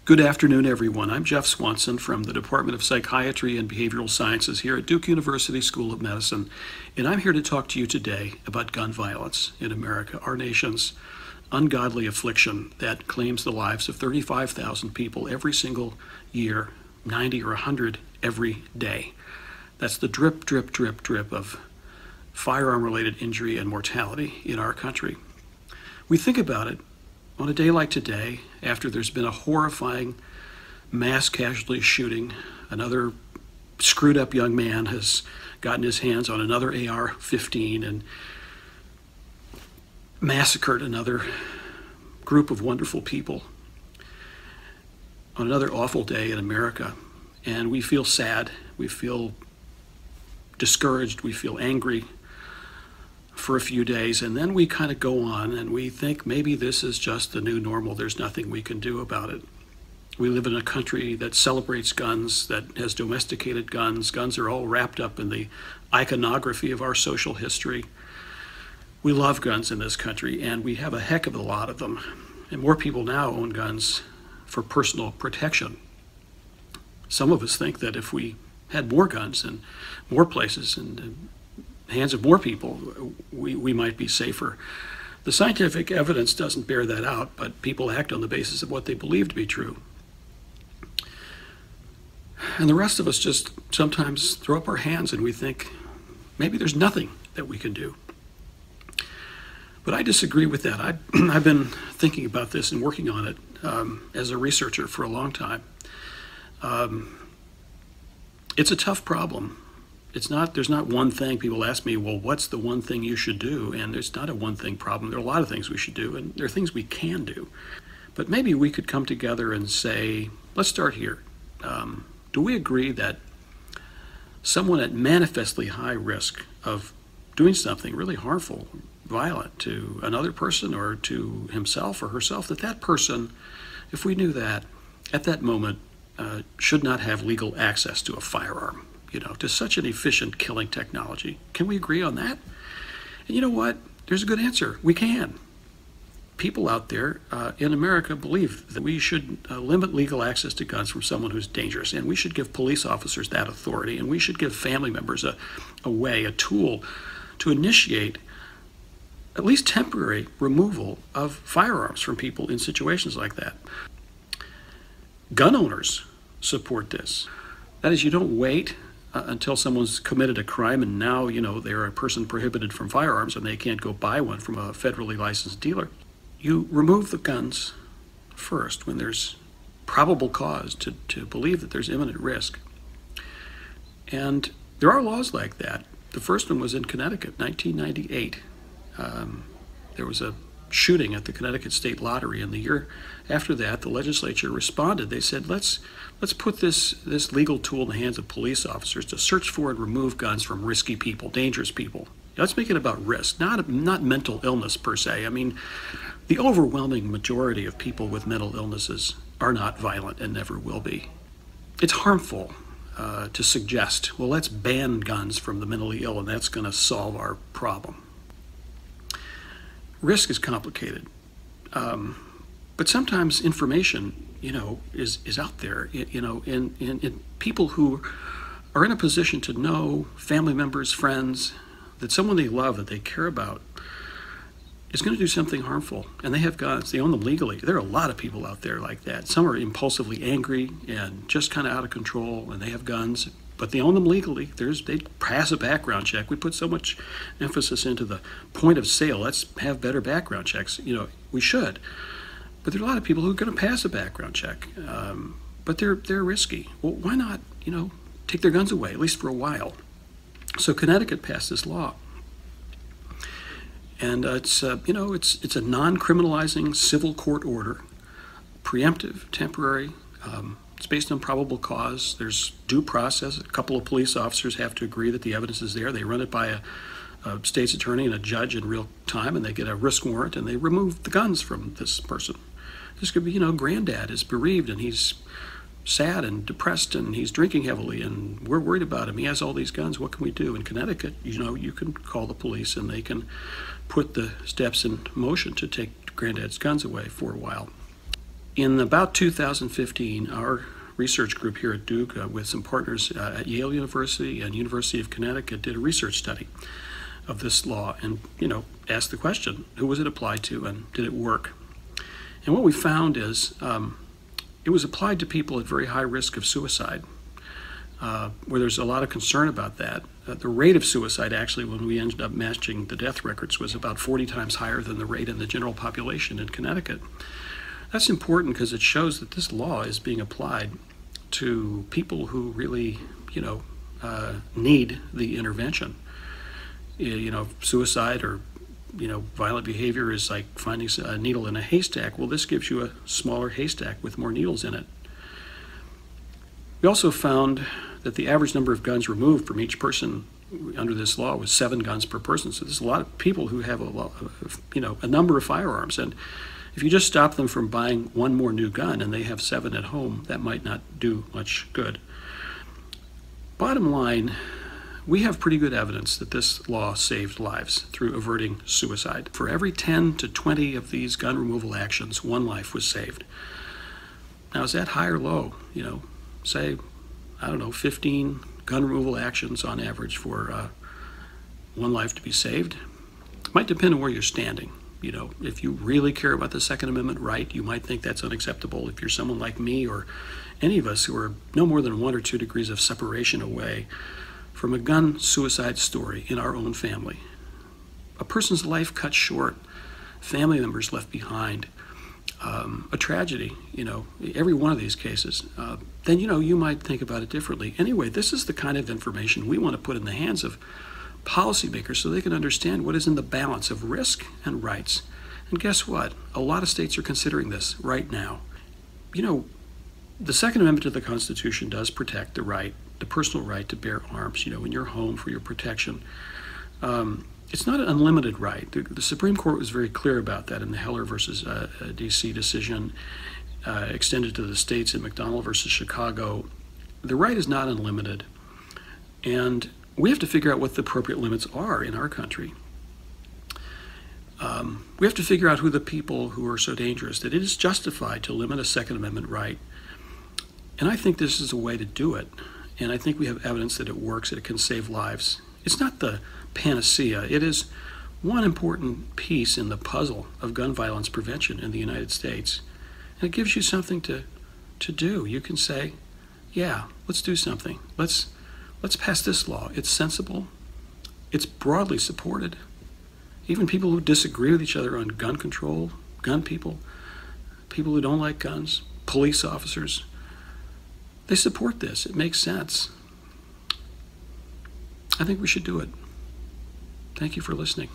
Good afternoon, everyone. I'm Jeff Swanson from the Department of Psychiatry and Behavioral Sciences here at Duke University School of Medicine, and I'm here to talk to you today about gun violence in America, our nation's ungodly affliction that claims the lives of 35,000 people every single year, 90 or 100 every day. That's the drip, drip, drip, drip of firearm-related injury and mortality in our country. We think about it on a day like today, after there's been a horrifying mass casualty shooting. Another screwed up young man has gotten his hands on another AR-15 and massacred another group of wonderful people on another awful day in America. And we feel sad, we feel discouraged, we feel angry for a few days, and then we kind of go on and we think maybe this is just the new normal. There's nothing we can do about it. We live in a country that celebrates guns, that has domesticated guns. Guns are all wrapped up in the iconography of our social history. We love guns in this country, and we have a heck of a lot of them. And more people now own guns for personal protection. Some of us think that if we had more guns in more places and hands of more people, we might be safer. The scientific evidence doesn't bear that out, but people act on the basis of what they believe to be true. And the rest of us just sometimes throw up our hands and we think, maybe there's nothing that we can do. But I disagree with that. I've been thinking about this and working on it as a researcher for a long time. It's a tough problem. There's not one thing. People ask me, well, what's the one thing you should do? And there's not a one thing problem. There are a lot of things we should do, and there are things we can do. But maybe we could come together and say, let's start here. Do we agree that someone at manifestly high risk of doing something really harmful, violent to another person or to himself or herself, that person, if we knew that, at that moment, should not have legal access to a firearm? To such an efficient killing technology. Can we agree on that? And you know what? There's a good answer. We can. People out there in America believe that we should limit legal access to guns from someone who's dangerous, and we should give police officers that authority, and we should give family members a tool to initiate at least temporary removal of firearms from people in situations like that. Gun owners support this. That is, you don't wait until someone's committed a crime and now, they're a person prohibited from firearms and they can't go buy one from a federally licensed dealer. You remove the guns first when there's probable cause to believe that there's imminent risk. And there are laws like that. The first one was in Connecticut, 1998. There was a shooting at the Connecticut State Lottery, and the year after that, the legislature responded. They said, let's put this legal tool in the hands of police officers to search for and remove guns from risky people, dangerous people. Let's make it about risk, not mental illness per se. I mean, the overwhelming majority of people with mental illnesses are not violent and never will be. It's harmful to suggest, well, let's ban guns from the mentally ill and that's going to solve our problem. Risk is complicated, but sometimes information, is out there, in people who are in a position to know family members, friends, that someone they love, that they care about, is going to do something harmful, and they have guns. They own them legally. There are a lot of people out there like that. Some are impulsively angry and just kind of out of control, and they have guns, but they own them legally. They pass a background check. We put so much emphasis into the point of sale. Let's have better background checks. We should. But there are a lot of people who are going to pass a background check, but they're risky. Well, why not, take their guns away, at least for a while? So Connecticut passed this law. And it's a non-criminalizing civil court order, preemptive, temporary. It's based on probable cause. There's due process. A couple of police officers have to agree that the evidence is there. They run it by a state's attorney and a judge in real time, and they get a risk warrant, and they remove the guns from this person. This could be, granddad is bereaved, and he's sad and depressed, and he's drinking heavily, and we're worried about him. He has all these guns. What can we do? In Connecticut, you can call the police, and they can put the steps in motion to take granddad's guns away for a while. In about 2015, our research group here at Duke, with some partners at Yale University and University of Connecticut, did a research study of this law and, asked the question, who was it applied to and did it work? And what we found is it was applied to people at very high risk of suicide, where there's a lot of concern about that. The rate of suicide, actually, when we ended up matching the death records, was about 40 times higher than the rate in the general population in Connecticut. That's important because it shows that this law is being applied to people who really, need the intervention. Suicide or, violent behavior is like finding a needle in a haystack. Well, this gives you a smaller haystack with more needles in it. We also found that the average number of guns removed from each person under this law was 7 guns per person. So there's a lot of people who have a number of firearms. And if you just stop them from buying one more new gun and they have 7 at home, that might not do much good. Bottom line, we have pretty good evidence that this law saved lives through averting suicide. For every 10 to 20 of these gun removal actions, 1 life was saved. Now, is that high or low? Say, 15 gun removal actions on average for 1 life to be saved. It might depend on where you're standing. If you really care about the Second Amendment right, you might think that's unacceptable. If you're someone like me or any of us who are no more than 1 or 2 degrees of separation away from a gun suicide story in our own family, a person's life cut short, family members left behind, a tragedy, every one of these cases, then, you might think about it differently. Anyway, this is the kind of information we want to put in the hands of policymakers so they can understand what is in the balance of risk and rights. And guess what? A lot of states are considering this right now. The Second Amendment to the Constitution does protect the personal right to bear arms, in your home for your protection. It's not an unlimited right. The Supreme Court was very clear about that in the Heller versus D.C. decision, extended to the states in McDonald versus Chicago. The right is not unlimited, and we have to figure out what the appropriate limits are in our country. We have to figure out who the people who are so dangerous that it is justified to limit a Second Amendment right. And I think this is a way to do it. And I think we have evidence that it works, that it can save lives. It's not the panacea. It is one important piece in the puzzle of gun violence prevention in the United States. And it gives you something to do. You can say, yeah, let's do something. Let's pass this law. It's sensible. It's broadly supported. Even people who disagree with each other on gun control, gun people who don't like guns, police officers, they support this. It makes sense. I think we should do it. Thank you for listening.